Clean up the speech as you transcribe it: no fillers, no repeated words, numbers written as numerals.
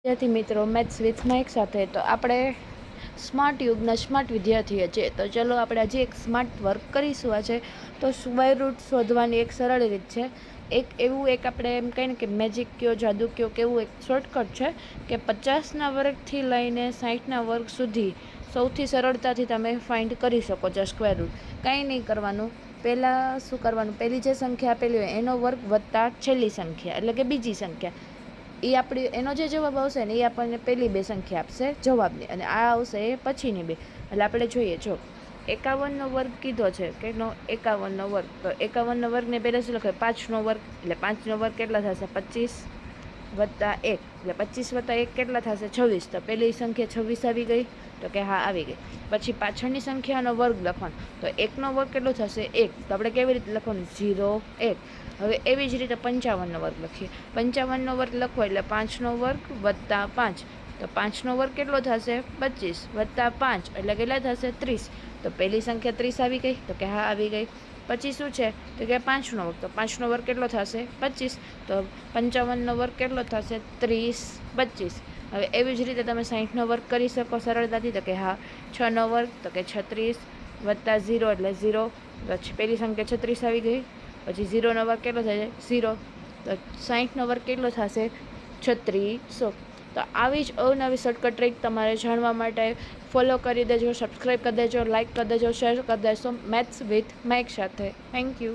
વિદ્યાર્થી મિત્રો, maths with Mike સાથે. તો આપણે સ્માર્ટ યુગના સ્માર્ટ વિદ્યાર્થીઓ છીએ, તો ચલો આપણે આજે એક સ્માર્ટ વર્ક કરીશું. આજે તો સ્ક્વેર રૂટ શોધવાની એક સરળ રીત છે. એક આપણે એમ કહીએ ને કે મેજિક કયો, જાદુ કયો, કેવું એક શોર્ટકટ છે કે 50ના વર્ગથી લઈને 60ના વર્ગ સુધી સૌથી સરળતાથી તમે ફાઇન્ડ કરી શકો છો સ્ક્વેર રૂટ. કાંઈ નહીં કરવાનું. પહેલાં શું કરવાનું, પહેલી જે સંખ્યા આપેલી હોય એનો વર્ગ વત્તા છેલ્લી સંખ્યા એટલે કે બીજી સંખ્યા, એનો જે જવાબ આવશે ને એ આપણને પહેલી બે સંખ્યા આપશે જવાબની, અને આ આવશે એ પછીની બે. એટલે આપણે જોઈએ, જો 51નો વર્ગ કીધો છે, કેટલો 51નો વર્ગ. તો 51નો વર્ગને પહેલાં શું લખાય, 5નો વર્ગ. એટલે 5નો વર્ગ કેટલા થશે, 25 વત્તા 1 એટલે 25 વત્તા 1 કેટલા થશે, 26. તો પહેલી સંખ્યા 26 આવી ગઈ, તો કે હા આવી ગઈ. પછી પાછળની સંખ્યાનો વર્ગ લખવાનો, તો 1નો વર્ગ કેટલો થશે, 1. તો આપણે કેવી રીતે લખવાનું, 0 1. હવે એવી જ રીતે 55નો વર્ગ લખીએ. 55નો વર્ગ લખવો એટલે 5નો વર્ગ વત્તા 5. તો 5નો વર્ગ કેટલો થશે, 25 વત્તા 5 એટલે કેટલા થશે, 30. તો પહેલી સંખ્યા 30 આવી ગઈ, તો કે હા આવી ગઈ. પછી શું છે, તો કે 5નો વર્ગ. તો 5નો વર્ગ કેટલો થશે, 25. તો 55નો વર્ગ કેટલો થશે, 30 25. હવે એવી જ રીતે તમે 60નો વર્ગ કરી શકો સરળતાથી, તો કે હા. 6નો વર્ગ, તો કે 36 વત્તા 0 એટલે 0. પછી પહેલી સંખ્યા 36 આવી ગઈ. પછી 0નો વર્ગ કેટલો થશે, 0. તો 60નો વર્ગ કેટલો થશે, 3600. તો આવી જ અવનવી શોર્ટકટ ટ્રીક તમારે જાણવા માટે ફોલો કરી દેજો, સબસ્ક્રાઈબ કરી દેજો, લાઇક કરી દેજો, શેર કરી દેજો મેથ્સ વિથ માઇક સાથે. Thank you.